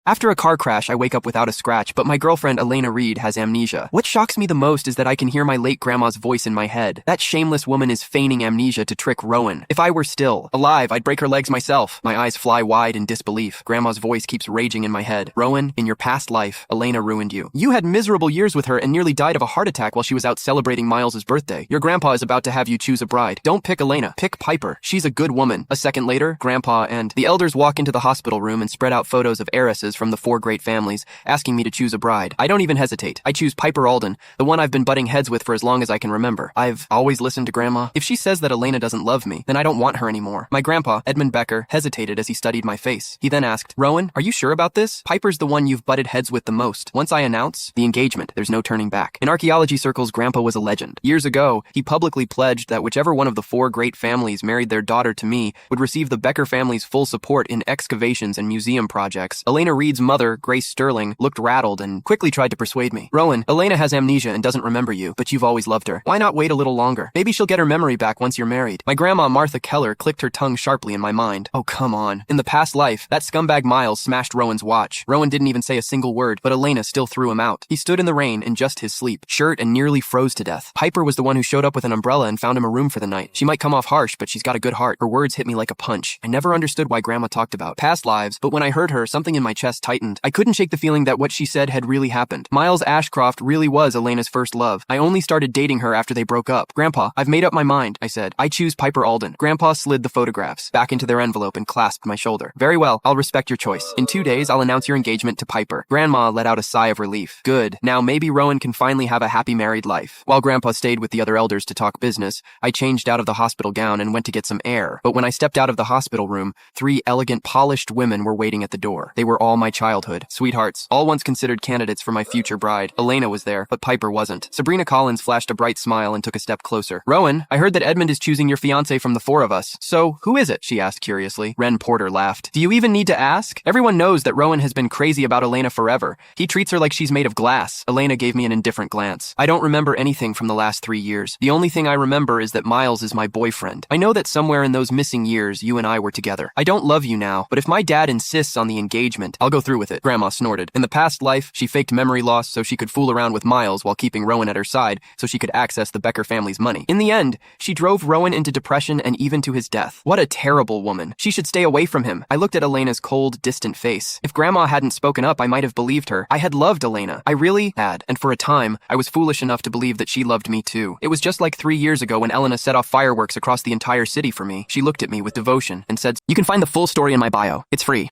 After a car crash, I wake up without a scratch, but my girlfriend Elena Reed has amnesia. What shocks me the most is that I can hear my late grandma's voice in my head. That shameless woman is feigning amnesia to trick Rowan. If I were still alive, I'd break her legs myself. My eyes fly wide in disbelief. Grandma's voice keeps raging in my head. Rowan, in your past life, Elena ruined you. You had miserable years with her and nearly died of a heart attack while she was out celebrating Miles's birthday. Your grandpa is about to have you choose a bride. Don't pick Elena. Pick Piper. She's a good woman. A second later, Grandpa and the elders walk into the hospital room and spread out photos of heiresses from the 4 great families, asking me to choose a bride. I don't even hesitate. I choose Piper Alden, the one I've been butting heads with for as long as I can remember. I've always listened to Grandma. If she says that Elena doesn't love me, then I don't want her anymore. My grandpa, Edmund Becker, hesitated as he studied my face. He then asked, Rowan, are you sure about this? Piper's the one you've butted heads with the most. Once I announce the engagement, there's no turning back. In archaeology circles, Grandpa was a legend. Years ago, he publicly pledged that whichever one of the 4 great families married their daughter to me would receive the Becker family's full support in excavations and museum projects. Elena Reed's mother, Grace Sterling, looked rattled and quickly tried to persuade me. Rowan, Elena has amnesia and doesn't remember you, but you've always loved her. Why not wait a little longer? Maybe she'll get her memory back once you're married. My grandma, Martha Keller, clicked her tongue sharply in my mind. Oh, come on. In the past life, that scumbag Miles smashed Rowan's watch. Rowan didn't even say a single word, but Elena still threw him out. He stood in the rain in just his sleep shirt and nearly froze to death. Piper was the one who showed up with an umbrella and found him a room for the night. She might come off harsh, but she's got a good heart. Her words hit me like a punch. I never understood why Grandma talked about past lives, but when I heard her, something in my chest tightened. I couldn't shake the feeling that what she said had really happened. Miles Ashcroft really was Elena's first love. I only started dating her after they broke up. Grandpa, I've made up my mind, I said. I choose Piper Alden. Grandpa slid the photographs back into their envelope and clasped my shoulder. Very well, I'll respect your choice. In 2 days, I'll announce your engagement to Piper. Grandma let out a sigh of relief. Good. Now maybe Rowan can finally have a happy married life. While Grandpa stayed with the other elders to talk business, I changed out of the hospital gown and went to get some air. But when I stepped out of the hospital room, 3 elegant, polished women were waiting at the door. They were all my childhood. Sweethearts. All once considered candidates for my future bride. Elena was there, but Piper wasn't. Sabrina Collins flashed a bright smile and took a step closer. Rowan, I heard that Edmund is choosing your fiancé from the 4 of us. So, who is it? She asked curiously. Ren Porter laughed. Do you even need to ask? Everyone knows that Rowan has been crazy about Elena forever. He treats her like she's made of glass. Elena gave me an indifferent glance. I don't remember anything from the last 3 years. The only thing I remember is that Miles is my boyfriend. I know that somewhere in those missing years, you and I were together. I don't love you now, but if my dad insists on the engagement, I'll go through with it. Grandma snorted. In the past life, she faked memory loss so she could fool around with Miles while keeping Rowan at her side so she could access the Becker family's money. In the end, she drove Rowan into depression and even to his death. What a terrible woman. She should stay away from him. I looked at Elena's cold, distant face. If Grandma hadn't spoken up, I might have believed her. I had loved Elena. I really had. And for a time, I was foolish enough to believe that she loved me too. It was just like 3 years ago when Elena set off fireworks across the entire city for me. She looked at me with devotion and said, "You can find the full story in my bio. It's free."